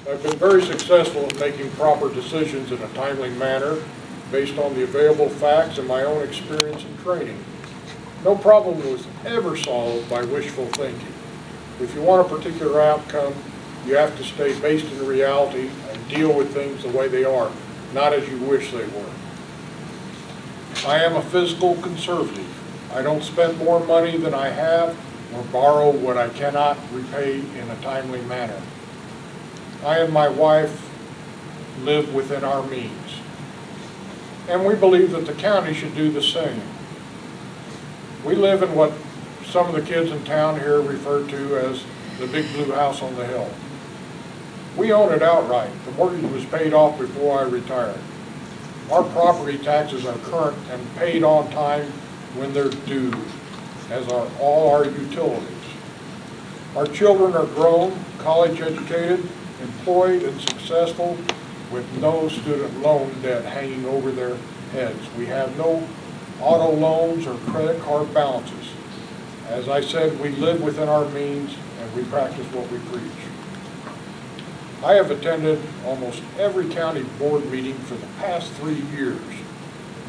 I've been very successful in making proper decisions in a timely manner based on the available facts and my own experience and training. No problem was ever solved by wishful thinking. If you want a particular outcome, you have to stay based in reality and deal with things the way they are, not as you wish they were. I am a fiscal conservative. I don't spend more money than I have or borrow what I cannot repay in a timely manner. I and my wife live within our means, and we believe that the county should do the same. We live in what some of the kids in town here refer to as the big blue house on the hill. We own it outright. The mortgage was paid off before I retired. Our property taxes are current and paid on time when they're due, as are all our utilities. Our children are grown, college educated, employed and successful, with no student loan debt hanging over their heads. We have no auto loans or credit card balances. As I said, we live within our means and we practice what we preach. I have attended almost every county board meeting for the past 3 years,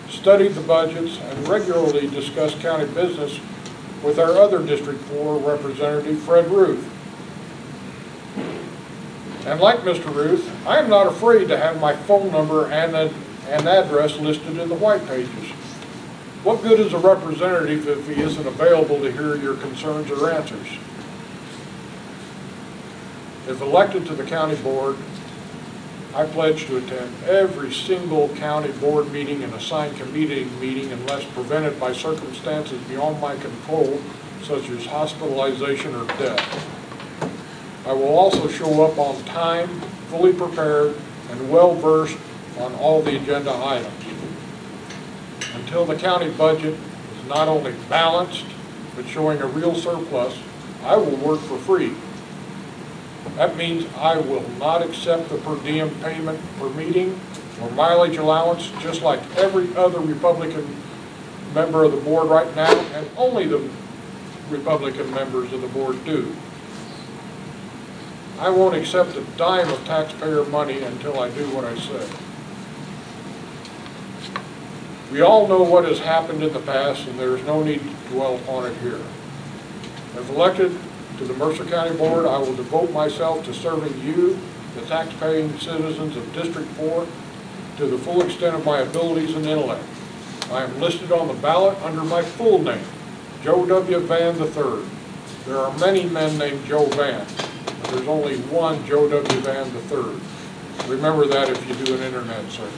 studied the budgets, and regularly discussed county business with our other District 4 representative, Fred Ruth. And like Mr. Ruth, I am not afraid to have my phone number and address listed in the white pages. What good is a representative if he isn't available to hear your concerns or answers? If elected to the county board, I pledge to attend every single county board meeting and assigned committee meeting unless prevented by circumstances beyond my control, such as hospitalization or death. I will also show up on time, fully prepared, and well-versed on all the agenda items. Until the county budget is not only balanced, but showing a real surplus, I will work for free. That means I will not accept the per diem payment per meeting or mileage allowance, just like every other Republican member of the board right now, and only the Republican members of the board do. I won't accept a dime of taxpayer money until I do what I say. We all know what has happened in the past, and there is no need to dwell upon it here. If elected to the Mercer County Board, I will devote myself to serving you, the tax-paying citizens of District 4, to the full extent of my abilities and intellect. I am listed on the ballot under my full name, Joe W. Vann III. There are many men named Joe Vann, but there's only one Joe W. Vann III. Remember that if you do an internet search.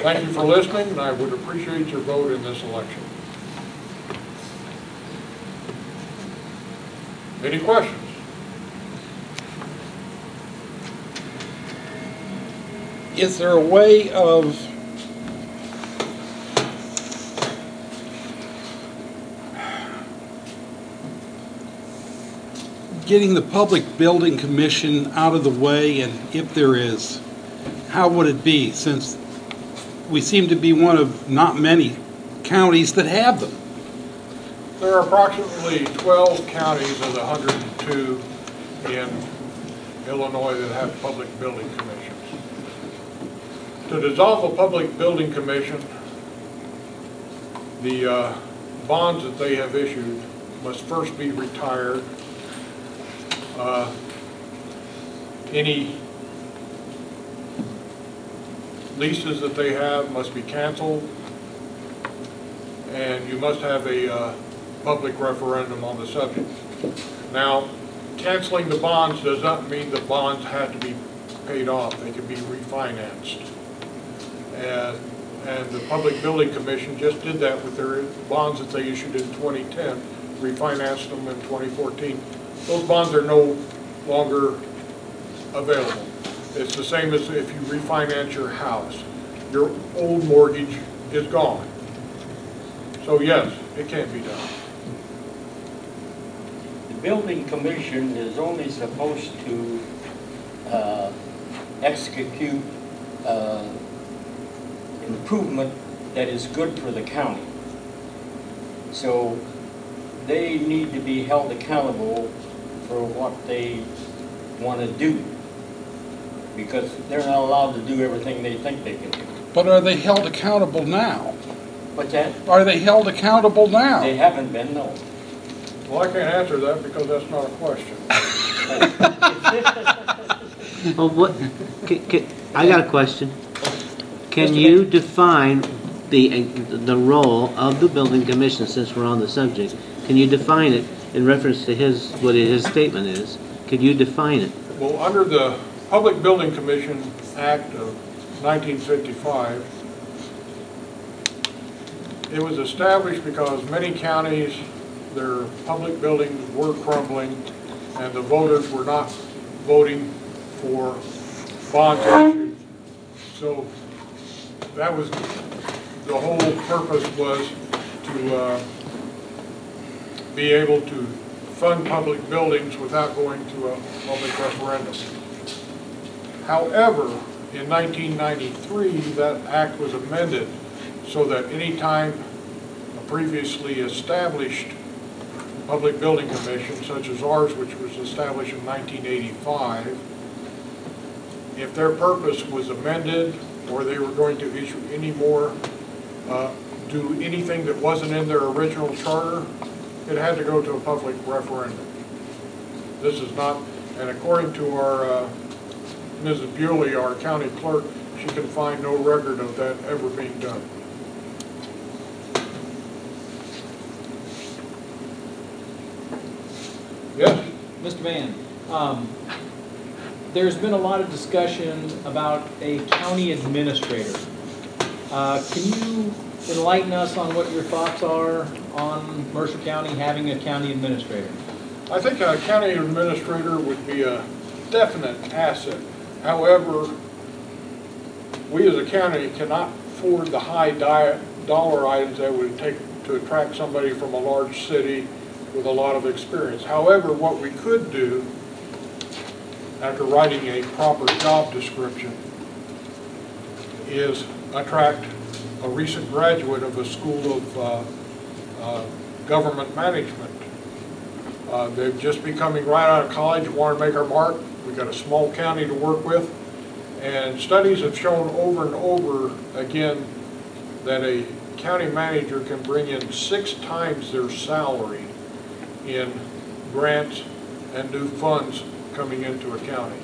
Thank you for listening, and I would appreciate your vote in this election. Any questions? Is there a way of getting the Public Building Commission out of the way, and if there is, how would it be, since we seem to be one of not many counties that have them? There are approximately 12 counties of the 102 in Illinois that have public building commissions. To dissolve a public building commission, the bonds that they have issued must first be retired. Any leases that they have must be canceled, and you must have a public referendum on the subject. Now, canceling the bonds does not mean the bonds have to be paid off. They can be refinanced. And the Public Building Commission just did that with their bonds that they issued in 2010, refinanced them in 2014. Those bonds are no longer available. It's the same as if you refinance your house. Your old mortgage is gone. So yes, it can be done. The Building Commission is only supposed to execute improvement that is good for the county. So they need to be held accountable for what they want to do. because they're not allowed to do everything they think they can do. But are they held accountable now? What's that? Are they held accountable now? They haven't been, no. Well, I can't answer that because that's not a question. Oh, what? I got a question. Can you define the role of the building commission, since we're on the subject? Can you define it in reference to what his statement is? Could you define it? Well, under the Public Building Commission Act of 1955, it was established because many counties, their public buildings were crumbling and the voters were not voting for bonds issued. So that was, the whole purpose was to be able to fund public buildings without going to a public referendum. However, in 1993, that act was amended so that any time a previously established public building commission, such as ours, which was established in 1985, if their purpose was amended or they were going to issue any more, do anything that wasn't in their original charter, it had to go to a public referendum. This is not, and according to our Mrs. Bewley, our county clerk, she can find no record of that ever being done. Yes? Mr. Vann, there's been a lot of discussion about a county administrator. Can you enlighten us on what your thoughts are on Mercer County having a county administrator? I think a county administrator would be a definite asset. However, we as a county cannot afford the high dollar items that would take to attract somebody from a large city with a lot of experience. However, what we could do, after writing a proper job description, is attract a recent graduate of a school of government management. They've just been coming right out of college, want to make our mark. We've got a small county to work with, and studies have shown over and over again that a county manager can bring in 6 times their salary in grants and new funds coming into a county.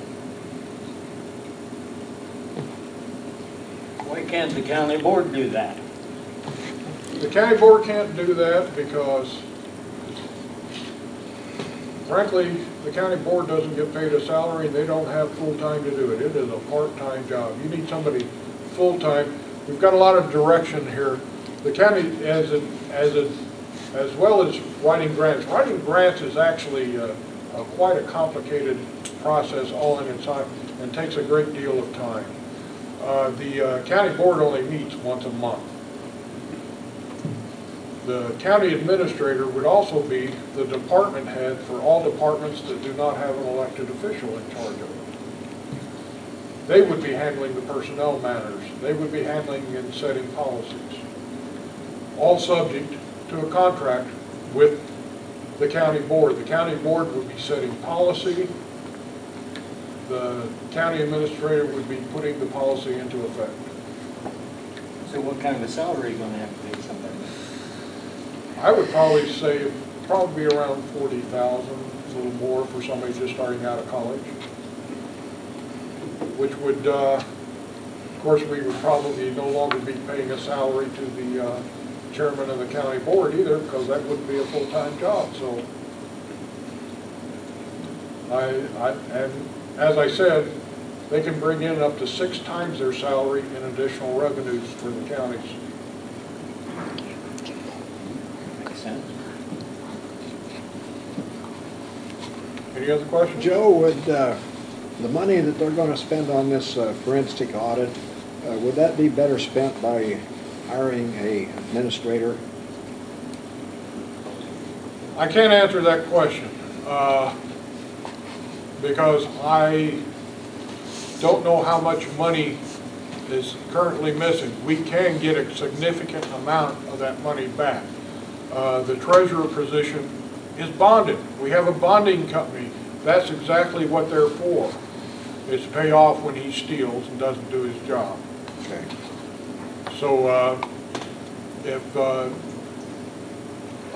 Why can't the county board do that? The county board can't do that because, frankly, the county board doesn't get paid a salary and they don't have full-time to do it. It is a part-time job. You need somebody full-time. We've got a lot of direction here. The county, as well as writing grants. Writing grants is actually quite a complicated process all in itself and takes a great deal of time. The county board only meets once a month. The county administrator would also be the department head for all departments that do not have an elected official in charge of it. They would be handling the personnel matters. They would be handling and setting policies, all subject to a contract with the county board. The county board would be setting policy. The county administrator would be putting the policy into effect. So what kind of a salary are you going to have to pay somebody? I would probably say probably around $40,000, a little more for somebody just starting out of college. Which would, of course, we would probably no longer be paying a salary to the chairman of the county board either, because that wouldn't be a full-time job. So, and as I said, they can bring in up to 6 times their salary in additional revenues for the counties. Makes sense. Any other questions? Joe, would the money that they're going to spend on this forensic audit, would that be better spent by hiring an administrator? I can't answer that question because I don't know how much money is currently missing. We can get a significant amount of that money back. The treasurer position is bonded. We have a bonding company. That's exactly what they're for. is to pay off when he steals and doesn't do his job. Okay. So if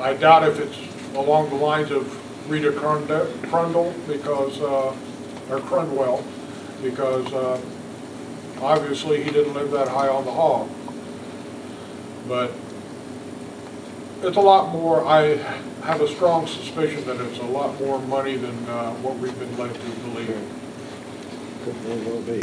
I doubt if it's along the lines of Rita Crundle because, or Crundwell, because obviously he didn't live that high on the hog. But it's a lot more, I have a strong suspicion that it's a lot more money than what we've been led to believe. Could very well be.